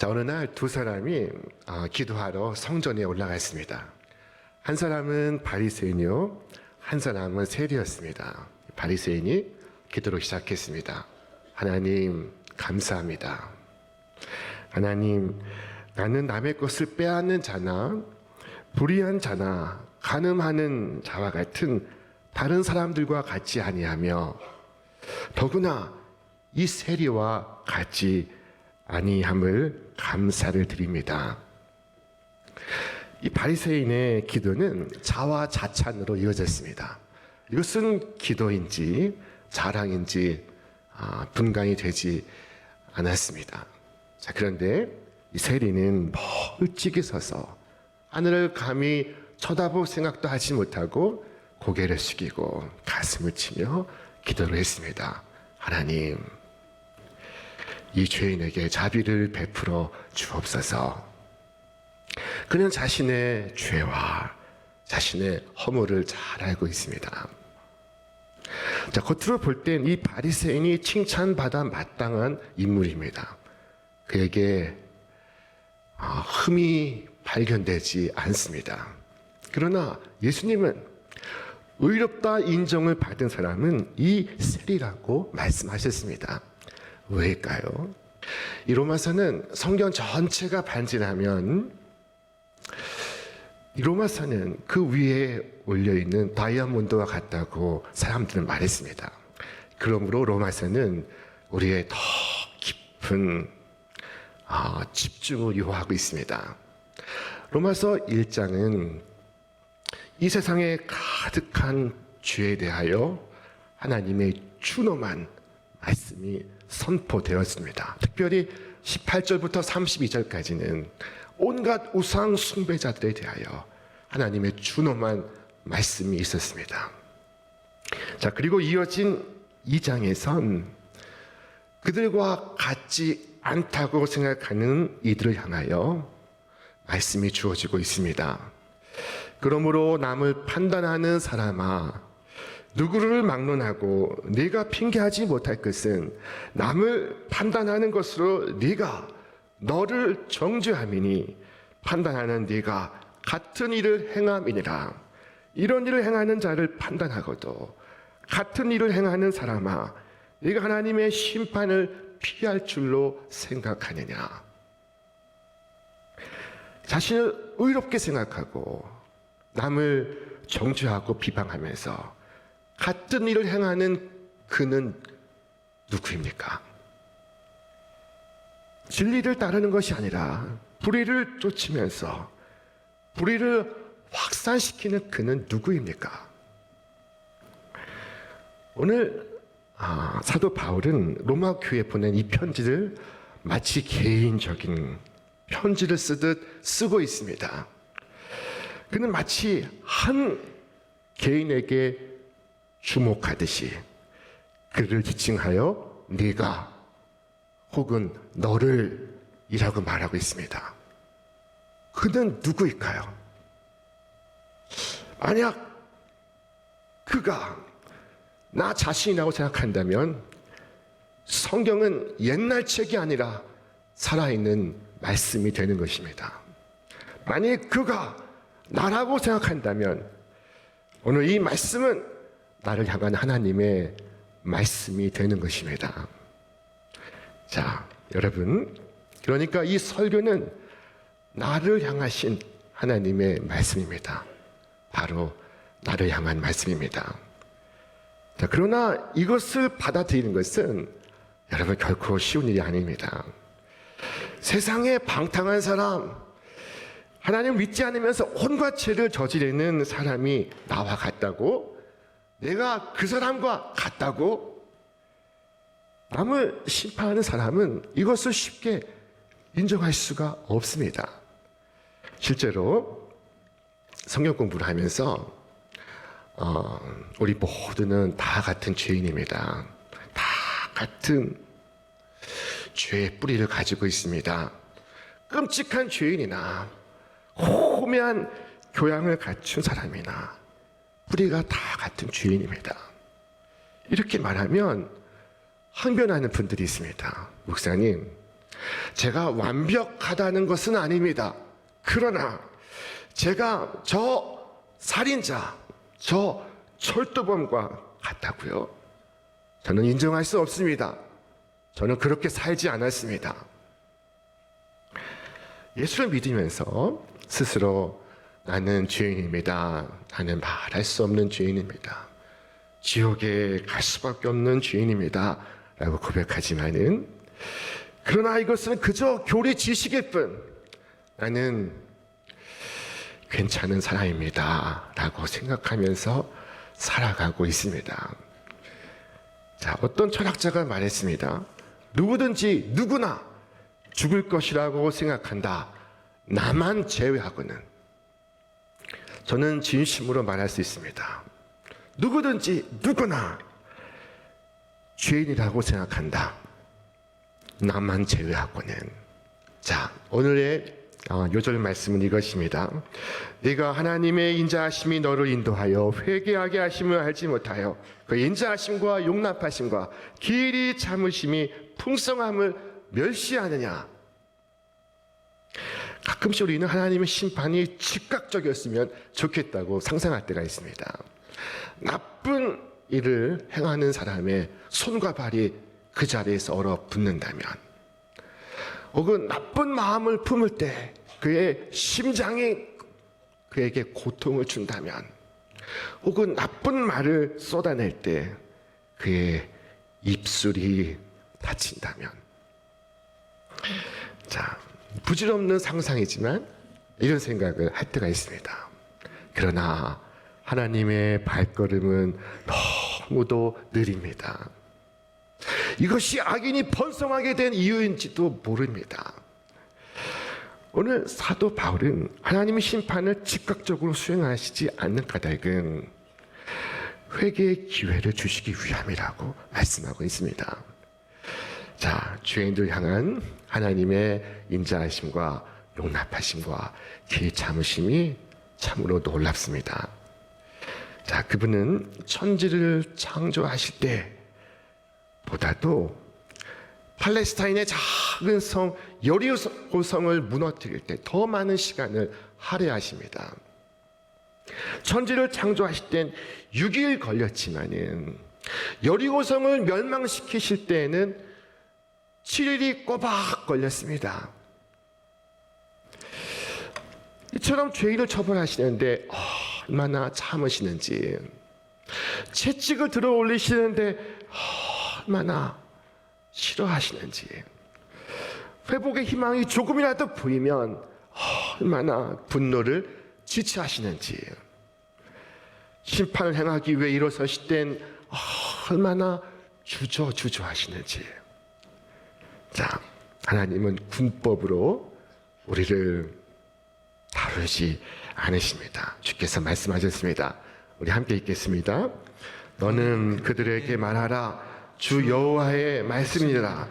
자, 어느 날 두 사람이 기도하러 성전에 올라갔습니다. 한 사람은 바리새인이요, 한 사람은 세리였습니다. 바리새인이 기도를 시작했습니다. 하나님, 감사합니다. 하나님, 나는 남의 것을 빼앗는 자나 불의한 자나 간음하는 자와 같은 다른 사람들과 같지 아니하며 더구나 이 세리와 같이 아니함을 감사를 드립니다. 이 바리새인의 기도는 자화자찬으로 이어졌습니다. 이것은 기도인지 자랑인지 분간이 되지 않았습니다. 자, 그런데 이 세리는 멀찍이 서서 하늘을 감히 쳐다볼 생각도 하지 못하고 고개를 숙이고 가슴을 치며 기도를 했습니다. 하나님, 이 죄인에게 자비를 베풀어 주옵소서. 그는 자신의 죄와 자신의 허물을 잘 알고 있습니다. 자, 겉으로 볼 땐 이 바리새인이 칭찬받아 마땅한 인물입니다. 그에게 흠이 발견되지 않습니다. 그러나 예수님은 의롭다 인정을 받은 사람은 이 세리라고 말씀하셨습니다. 왜일까요? 이 로마서는 성경 전체가 반지하면 이 로마서는 그 위에 올려있는 다이아몬드와 같다고 사람들은 말했습니다. 그러므로 로마서는 우리의 더 깊은 집중을 요하고 있습니다. 로마서 1장은 이 세상에 가득한 죄에 대하여 하나님의 준엄한 말씀이 선포되었습니다. 특별히 18절부터 32절까지는 온갖 우상 숭배자들에 대하여 하나님의 준엄한 말씀이 있었습니다. 자, 그리고 이어진 2장에선 그들과 같지 않다고 생각하는 이들을 향하여 말씀이 주어지고 있습니다. 그러므로 남을 판단하는 사람아, 누구를 막론하고 네가 핑계하지 못할 것은 남을 판단하는 것으로 네가 너를 정죄함이니 판단하는 네가 같은 일을 행함이니라. 이런 일을 행하는 자를 판단하고도 같은 일을 행하는 사람아, 네가 하나님의 심판을 피할 줄로 생각하느냐. 자신을 의롭게 생각하고 남을 정죄하고 비방하면서 같은 일을 행하는 그는 누구입니까? 진리를 따르는 것이 아니라 불의를 쫓으면서 불의를 확산시키는 그는 누구입니까? 오늘 사도 바울은 로마 교회에 보낸 이 편지를 마치 개인적인 편지를 쓰듯 쓰고 있습니다. 그는 마치 한 개인에게 주목하듯이 그를 지칭하여 네가 혹은 너를 이라고 말하고 있습니다. 그는 누구일까요? 만약 그가 나 자신이라고 생각한다면 성경은 옛날 책이 아니라 살아있는 말씀이 되는 것입니다. 만약 그가 나라고 생각한다면 오늘 이 말씀은 나를 향한 하나님의 말씀이 되는 것입니다. 자, 여러분, 그러니까 이 설교는 나를 향하신 하나님의 말씀입니다. 바로 나를 향한 말씀입니다. 자, 그러나 이것을 받아들이는 것은 여러분 결코 쉬운 일이 아닙니다. 세상에 방탕한 사람, 하나님 믿지 않으면서 온갖 죄를 저지르는 사람이 나와 같다고, 내가 그 사람과 같다고, 남을 심판하는 사람은 이것을 쉽게 인정할 수가 없습니다. 실제로 성경 공부를 하면서 우리 모두는 다 같은 죄인입니다. 다 같은 죄의 뿌리를 가지고 있습니다. 끔찍한 죄인이나 호매한 교양을 갖춘 사람이나 뿌리가 다 같은 죄인입니다. 이렇게 말하면 항변하는 분들이 있습니다. 목사님, 제가 완벽하다는 것은 아닙니다. 그러나 제가 저 살인자, 저 철도범과 같다고요? 저는 인정할 수 없습니다. 저는 그렇게 살지 않았습니다. 예수를 믿으면서 스스로 나는 죄인입니다. 나는 말할 수 없는 죄인입니다. 지옥에 갈 수밖에 없는 죄인입니다. 라고 고백하지만은 그러나 이것은 그저 교리 지식일 뿐 나는 괜찮은 사람입니다. 라고 생각하면서 살아가고 있습니다. 자, 어떤 철학자가 말했습니다. 누구든지 누구나 죽을 것이라고 생각한다. 나만 제외하고는. 저는 진심으로 말할 수 있습니다. 누구든지 누구나 죄인이라고 생각한다. 나만 제외하고는. 자, 오늘의 요절 말씀은 이것입니다. 네가 하나님의 인자하심이 너를 인도하여 회개하게 하심을 알지 못하여 그 인자하심과 용납하심과 길이 참으심이 풍성함을 멸시하느냐. 가끔씩 우리는 하나님의 심판이 즉각적이었으면 좋겠다고 상상할 때가 있습니다. 나쁜 일을 행하는 사람의 손과 발이 그 자리에서 얼어붙는다면, 혹은 나쁜 마음을 품을 때 그의 심장이 그에게 고통을 준다면, 혹은 나쁜 말을 쏟아낼 때 그의 입술이 다친다면, 자, 부질없는 상상이지만 이런 생각을 할 때가 있습니다. 그러나 하나님의 발걸음은 너무도 느립니다. 이것이 악인이 번성하게 된 이유인지도 모릅니다. 오늘 사도 바울은 하나님의 심판을 즉각적으로 수행하시지 않는 까닭은 회개의 기회를 주시기 위함이라고 말씀하고 있습니다. 자, 죄인들 향한 하나님의 인자하심과 용납하심과 길 참으심이 참으로 놀랍습니다. 자, 그분은 천지를 창조하실 때보다도 팔레스타인의 작은 성 여리고 성을 무너뜨릴 때 더 많은 시간을 할애하십니다. 천지를 창조하실 땐 6일 걸렸지만은 여리고 성을 멸망시키실 때에는 7일이 꼬박 걸렸습니다. 이처럼 죄인을 처벌하시는데 얼마나 참으시는지, 채찍을 들어 올리시는데 얼마나 싫어하시는지, 회복의 희망이 조금이라도 보이면 얼마나 분노를 지체하시는지, 심판을 행하기 위해 일어서실 땐 얼마나 주저하시는지. 자, 하나님은 군법으로 우리를 다루지 않으십니다. 주께서 말씀하셨습니다. 우리 함께 읽겠습니다. 너는 그들에게 말하라. 주 여호와의 말씀이라.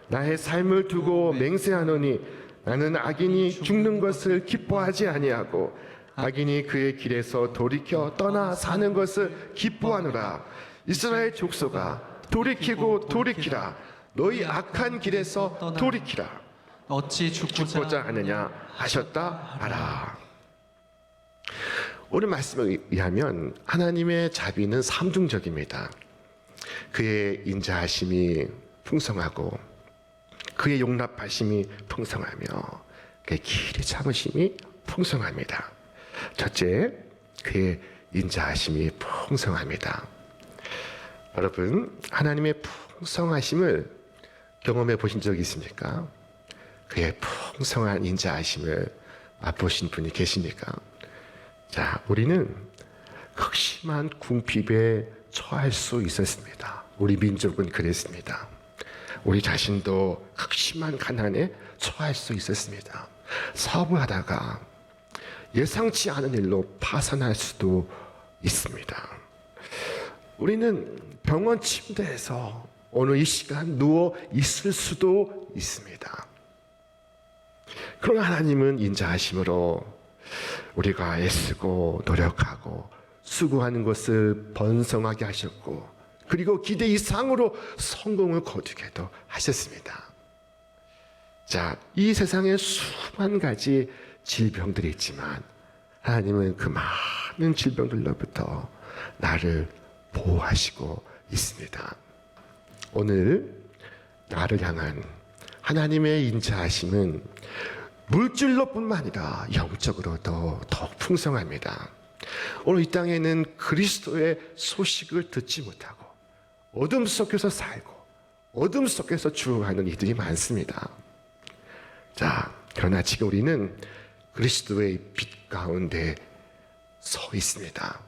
나의 삶을 두고 맹세하노니 나는 악인이 죽는 것을 기뻐하지 아니하고 악인이 그의 길에서 돌이켜 떠나 사는 것을 기뻐하노라. 이스라엘 족속아, 돌이키고 돌이키라. 너희 악한 길에서 돌이키라. 어찌 죽고자 하느냐 하셨다 하라. 오늘 말씀에 의하면 하나님의 자비는 삼중적입니다. 그의 인자하심이 풍성하고 그의 용납하심이 풍성하며 그의 길이 참으심이 풍성합니다. 첫째, 그의 인자하심이 풍성합니다. 여러분, 하나님의 풍성하심을 경험해 보신 적이 있습니까? 그의 풍성한 인자하심을 맛보신 분이 계십니까? 자, 우리는 극심한 궁핍에 처할 수 있었습니다. 우리 민족은 그랬습니다. 우리 자신도 극심한 가난에 처할 수 있었습니다. 사업을 하다가 예상치 않은 일로 파산할 수도 있습니다. 우리는 병원 침대에서 오늘 이 시간 누워 있을 수도 있습니다. 그러나 하나님은 인자하심으로 우리가 애쓰고 노력하고 수고하는 것을 번성하게 하셨고, 그리고 기대 이상으로 성공을 거두게도 하셨습니다. 자, 이 세상에 수만 가지 질병들이 있지만 하나님은 그 많은 질병들로부터 나를 보호하시고 있습니다. 오늘 나를 향한 하나님의 인자하심은 물질로뿐만 아니라 영적으로도 더욱 풍성합니다. 오늘 이 땅에는 그리스도의 소식을 듣지 못하고 어둠 속에서 살고 어둠 속에서 죽어가는 이들이 많습니다. 자, 그러나 지금 우리는 그리스도의 빛 가운데 서 있습니다.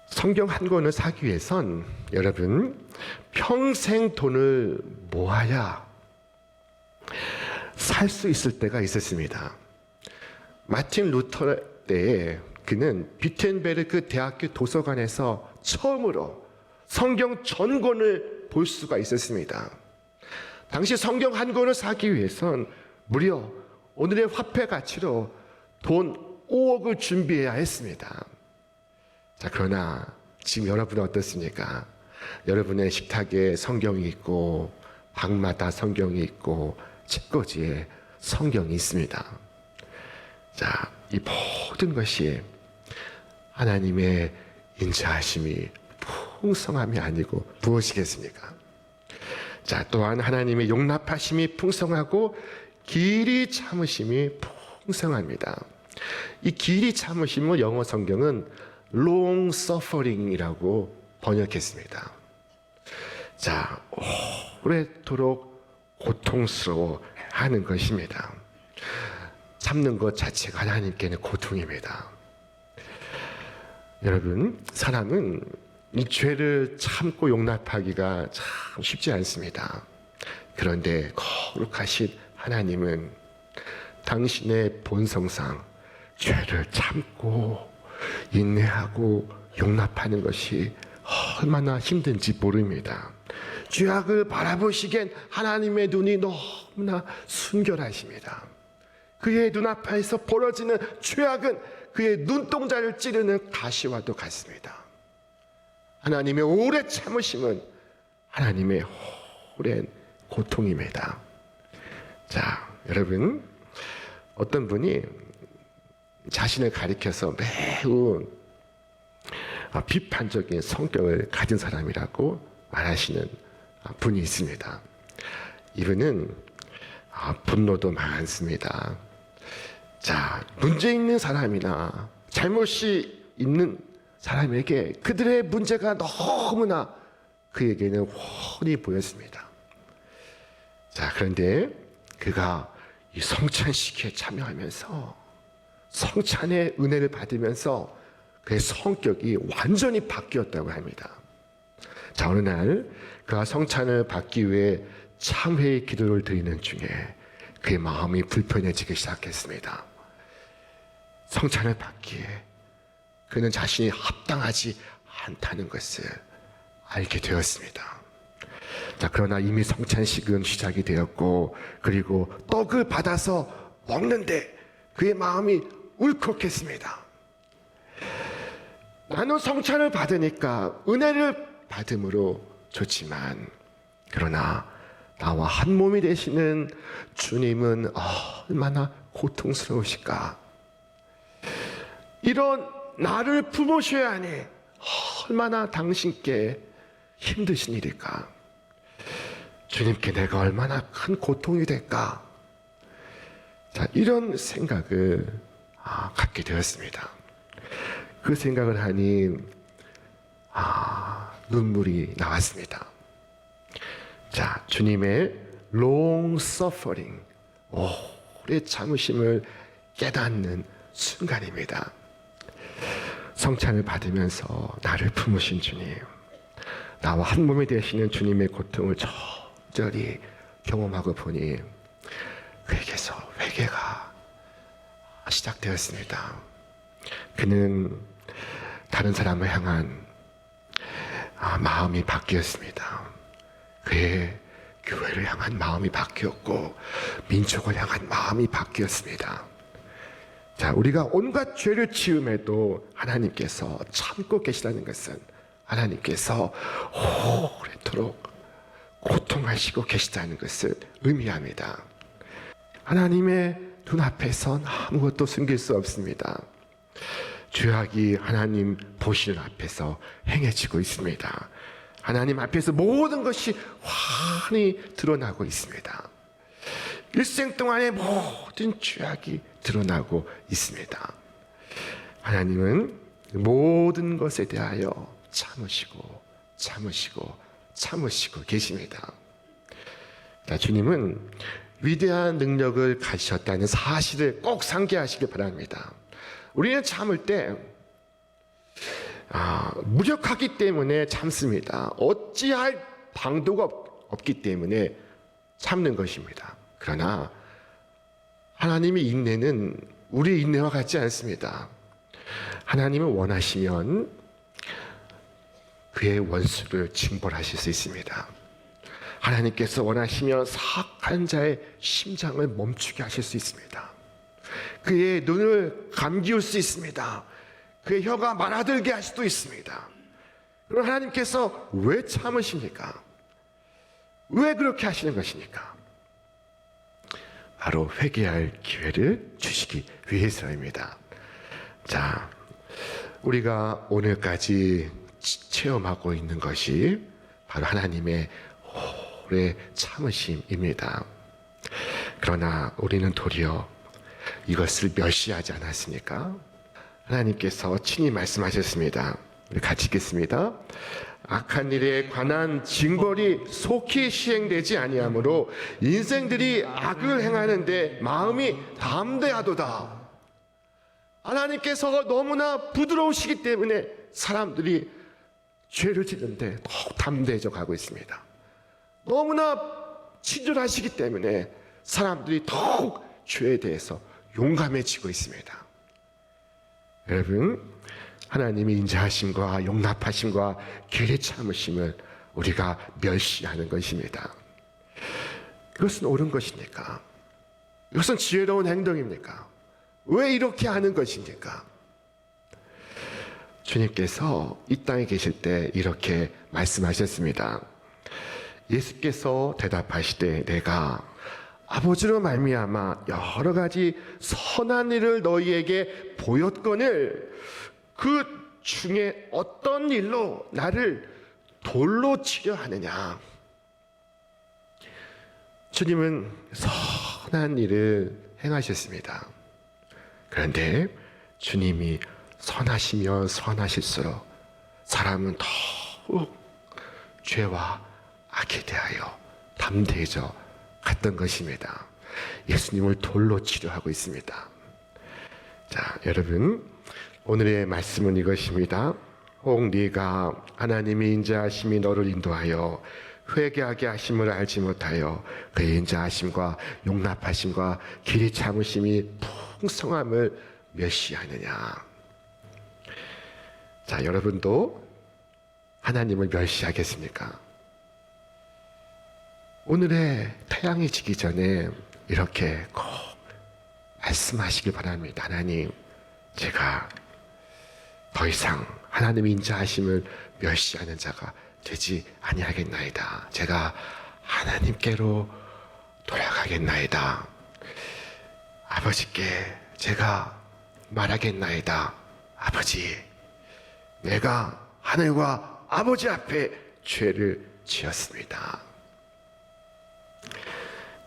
성경 한 권을 사기 위해선 여러분 평생 돈을 모아야 살 수 있을 때가 있었습니다. 마틴 루터 때에 그는 비텐베르크 대학교 도서관에서 처음으로 성경 전권을 볼 수가 있었습니다. 당시 성경 한 권을 사기 위해선 무려 오늘의 화폐 가치로 돈 5억을 준비해야 했습니다. 자, 그러나 지금 여러분은 어떻습니까? 여러분의 식탁에 성경이 있고 방마다 성경이 있고 책꽂이에 성경이 있습니다. 자, 이 모든 것이 하나님의 인자하심이 풍성함이 아니고 무엇이겠습니까? 자, 또한 하나님의 용납하심이 풍성하고 길이 참으심이 풍성합니다. 이 길이 참으심을 영어 성경은 long suffering이라고 번역했습니다. 자, 오래도록 고통스러워 하는 것입니다. 참는 것 자체가 하나님께는 고통입니다. 여러분, 사람은 이 죄를 참고 용납하기가 참 쉽지 않습니다. 그런데 거룩하신 하나님은 당신의 본성상 죄를 참고 인내하고 용납하는 것이 얼마나 힘든지 모릅니다. 죄악을 바라보시기엔 하나님의 눈이 너무나 순결하십니다. 그의 눈앞에서 벌어지는 죄악은 그의 눈동자를 찌르는 가시와도 같습니다. 하나님의 오래 참으심은 하나님의 오랜 고통입니다. 자, 여러분, 어떤 분이 자신을 가리켜서 매우 비판적인 성격을 가진 사람이라고 말하시는 분이 있습니다. 이분은 분노도 많습니다. 자, 문제 있는 사람이나 잘못이 있는 사람에게 그들의 문제가 너무나 그에게는 훤히 보였습니다. 자, 그런데 그가 이 성찬식에 참여하면서 성찬의 은혜를 받으면서 그의 성격이 완전히 바뀌었다고 합니다. 자, 어느 날 그가 성찬을 받기 위해 참회의 기도를 드리는 중에 그의 마음이 불편해지기 시작했습니다. 성찬을 받기에 그는 자신이 합당하지 않다는 것을 알게 되었습니다. 자, 그러나 이미 성찬식은 시작이 되었고, 그리고 떡을 받아서 먹는데 그의 마음이 울컥했습니다. 나는 성찬을 받으니까 은혜를 받음으로 좋지만, 그러나 나와 한 몸이 되시는 주님은 얼마나 고통스러우실까? 이런 나를 품으셔야 하니 얼마나 당신께 힘드신 일일까? 주님께 내가 얼마나 큰 고통이 될까? 자, 이런 생각을 갖게 되었습니다. 그 생각을 하니 눈물이 나왔습니다. 자, 주님의 long suffering, 오래 참으심을 깨닫는 순간입니다. 성찬을 받으면서 나를 품으신 주님, 나와 한 몸이 되시는 주님의 고통을 적절히 경험하고 보니 그에게서 회개가 시작되었습니다. 그는 다른 사람을 향한 마음이 바뀌었습니다. 그의 교회를 향한 마음이 바뀌었고 민족을 향한 마음이 바뀌었습니다. 자, 우리가 온갖 죄를 지음에도 하나님께서 참고 계시다는 것은 하나님께서 오래도록 고통하시고 계시다는 것을 의미합니다. 하나님의 눈앞에선 아무것도 숨길 수 없습니다. 죄악이 하나님 보시는 앞에서 행해지고 있습니다. 하나님 앞에서 모든 것이 환히 드러나고 있습니다. 일생 동안의 모든 죄악이 드러나고 있습니다. 하나님은 모든 것에 대하여 참으시고 계십니다. 자, 주님은 위대한 능력을 가지셨다는 사실을 꼭 상기하시길 바랍니다. 우리는 참을 때 무력하기 때문에 참습니다. 어찌할 방도가 없기 때문에 참는 것입니다. 그러나 하나님의 인내는 우리의 인내와 같지 않습니다. 하나님은 원하시면 그의 원수를 징벌하실 수 있습니다. 하나님께서 원하시면 사악한 자의 심장을 멈추게 하실 수 있습니다. 그의 눈을 감기울 수 있습니다. 그의 혀가 말아들게 할 수도 있습니다. 그럼 하나님께서 왜 참으십니까? 왜 그렇게 하시는 것입니까? 바로 회개할 기회를 주시기 위해서입니다. 자, 우리가 오늘까지 체험하고 있는 것이 바로 하나님의 오래 참으심입니다. 그러나 우리는 도리어 이것을 멸시하지 않았습니까? 하나님께서 친히 말씀하셨습니다. 우리 같이 읽겠습니다. 악한 일에 관한 징벌이 속히 시행되지 아니하므로 인생들이 악을 행하는데 마음이 담대하도다. 하나님께서 너무나 부드러우시기 때문에 사람들이 죄를 짓는데 더욱 담대해져 가고 있습니다. 너무나 친절하시기 때문에 사람들이 더욱 죄에 대해서 용감해지고 있습니다. 여러분, 하나님의 인자하심과 용납하심과 길이 참으심을 우리가 멸시하는 것입니다. 이것은 옳은 것입니까? 이것은 지혜로운 행동입니까? 왜 이렇게 하는 것입니까? 주님께서 이 땅에 계실 때 이렇게 말씀하셨습니다. 예수께서 대답하시되 내가 아버지로 말미암아 여러 가지 선한 일을 너희에게 보였거늘 그 중에 어떤 일로 나를 돌로 치려 하느냐. 주님은 선한 일을 행하셨습니다. 그런데 주님이 선하시면 선하실수록 사람은 더욱 죄와 악에 대하여 담대해져 갔던 것입니다. 예수님을 돌로 치료하고 있습니다. 자, 여러분, 오늘의 말씀은 이것입니다. 혹 네가 하나님의 인자하심이 너를 인도하여 회개하게 하심을 알지 못하여 그의 인자하심과 용납하심과 길이 참으심이 풍성함을 멸시하느냐. 자, 여러분도 하나님을 멸시하겠습니까? 오늘의 태양이 지기 전에 이렇게 꼭 말씀하시길 바랍니다. 하나님, 제가 더 이상 하나님의 인자하심을 멸시하는 자가 되지 아니하겠나이다. 제가 하나님께로 돌아가겠나이다. 아버지께 제가 말하겠나이다. 아버지, 내가 하늘과 아버지 앞에 죄를 지었습니다.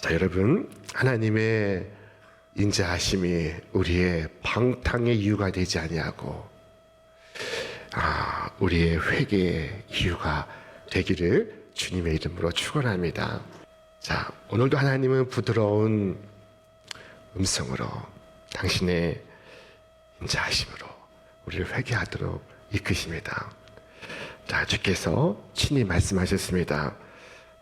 자, 여러분, 하나님의 인자하심이 우리의 방탕의 이유가 되지 아니하고 우리의 회개의 이유가 되기를 주님의 이름으로 축원합니다. 자, 오늘도 하나님은 부드러운 음성으로 당신의 인자하심으로 우리를 회개하도록 이끄십니다. 자, 주께서 친히 말씀하셨습니다.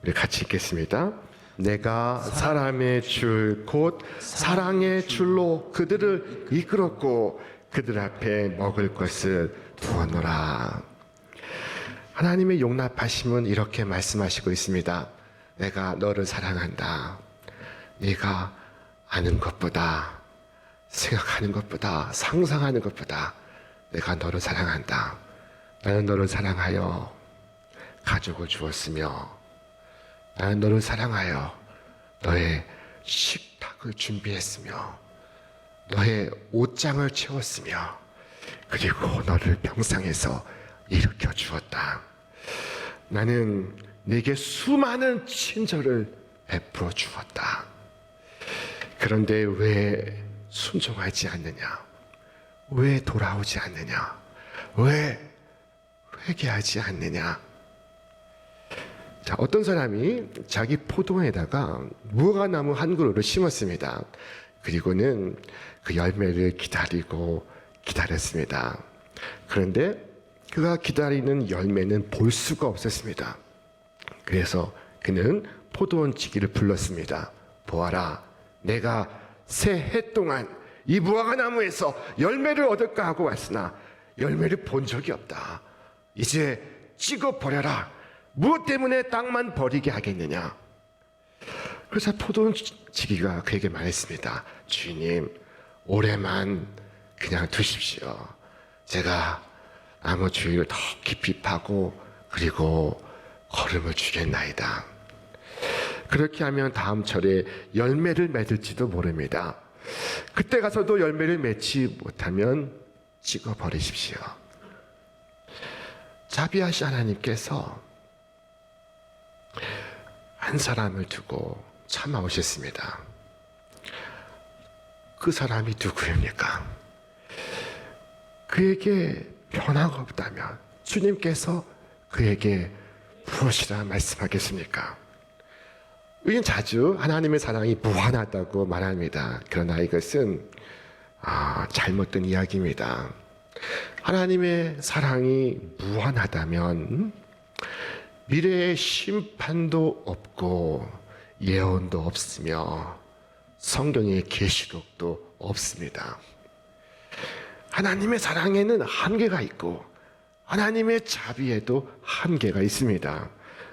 우리 같이 읽겠습니다. 내가 사람의 줄 곧 사랑의 줄로 그들을 이끌었고 그들 앞에 먹을 것을 두었노라. 하나님의 용납하심은 이렇게 말씀하시고 있습니다. 내가 너를 사랑한다. 네가 아는 것보다, 생각하는 것보다, 상상하는 것보다 내가 너를 사랑한다. 나는 너를 사랑하여 가족을 주었으며 나는 너를 사랑하여 너의 식탁을 준비했으며 너의 옷장을 채웠으며 그리고 너를 병상에서 일으켜 주었다. 나는 네게 수많은 친절을 베풀어 주었다. 그런데 왜 순종하지 않느냐? 왜 돌아오지 않느냐? 왜 회개하지 않느냐? 자, 어떤 사람이 자기 포도원에다가 무화과나무 한 그루를 심었습니다. 그리고는 그 열매를 기다렸습니다. 그런데 그가 기다리는 열매는 볼 수가 없었습니다. 그래서 그는 포도원 지기를 불렀습니다. 보아라, 내가 새 해 동안 이 무화과 나무에서 열매를 얻을까 하고 왔으나 열매를 본 적이 없다. 이제 찍어 버려라. 무엇 때문에 땅만 버리게 하겠느냐? 그래서 포도원 지기가 그에게 말했습니다. 주인님, 올해만 그냥 두십시오. 제가 나무 주위를 더 깊이 파고 그리고 거름을 주겠나이다. 그렇게 하면 다음 철에 열매를 맺을지도 모릅니다. 그때 가서도 열매를 맺지 못하면 찍어 버리십시오. 자비하신 하나님께서 한 사람을 두고 참아오셨습니다. 그 사람이 누구입니까? 그에게 변화가 없다면 주님께서 그에게 무엇이라 말씀하겠습니까? 우리는 자주 하나님의 사랑이 무한하다고 말합니다. 그러나 이것은 잘못된 이야기입니다. 하나님의 사랑이 무한하다면 미래의 심판도 없고 예언도 없으며 성경의 계시록도 없습니다. 하나님의 사랑에는 한계가 있고 하나님의 자비에도 한계가 있습니다.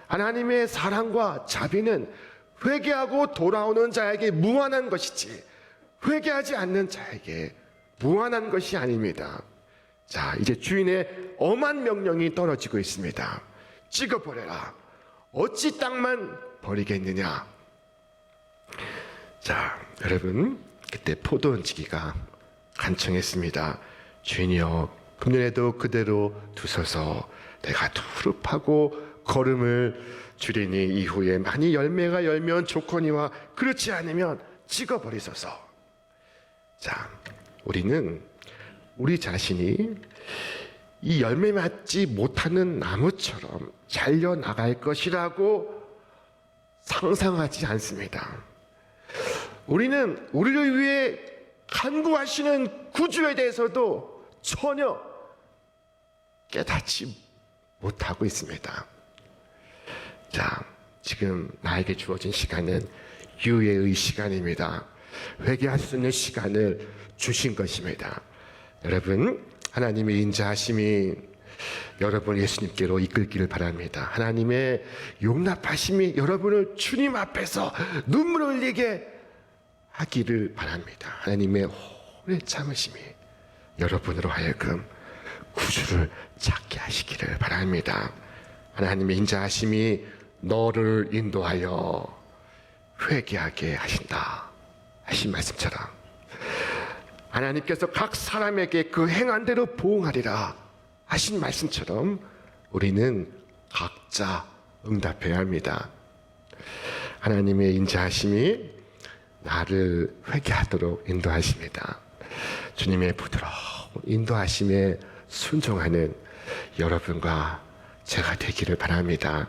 하나님의 사랑과 자비는 회개하고 돌아오는 자에게 무한한 것이지 회개하지 않는 자에게 무한한 것이 아닙니다. 자, 이제 주인의 엄한 명령이 떨어지고 있습니다. 찍어버려라. 어찌 땅만 버리겠느냐? 자, 여러분, 그때 포도원 지기가 간청했습니다. 주인이여, 금년에도 그대로 두소서. 내가 두루 파고 거름을 주리니 이후에 많이 열매가 열면 좋거니와 그렇지 않으면 찍어버리소서. 자, 우리는 우리 자신이 이 열매 맺지 못하는 나무처럼 잘려나갈 것이라고 상상하지 않습니다. 우리는 우리를 위해 간구하시는 구주에 대해서도 전혀 깨닫지 못하고 있습니다. 자, 지금 나에게 주어진 시간은 유예의 시간입니다. 회개할 수 있는 시간을 주신 것입니다. 여러분, 하나님의 인자하심이 여러분 예수님께로 이끌기를 바랍니다. 하나님의 용납하심이 여러분을 주님 앞에서 눈물을 흘리게 하기를 바랍니다. 하나님의 오래 참으심이 여러분으로 하여금 구주를 찾게 하시기를 바랍니다. 하나님의 인자하심이 너를 인도하여 회개하게 하신다 하신 말씀처럼 하나님께서 각 사람에게 그 행한 대로 보응하리라 하신 말씀처럼 우리는 각자 응답해야 합니다. 하나님의 인자하심이 나를 회개하도록 인도하십니다. 주님의 부드러운 인도하심에 순종하는 여러분과 제가 되기를 바랍니다.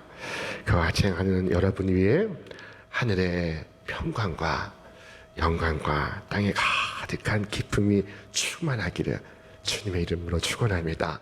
그와 행하는 여러분 위에 하늘의 평강과 영광과 땅에 가득한 기쁨이 충만하기를 주님의 이름으로 축원합니다.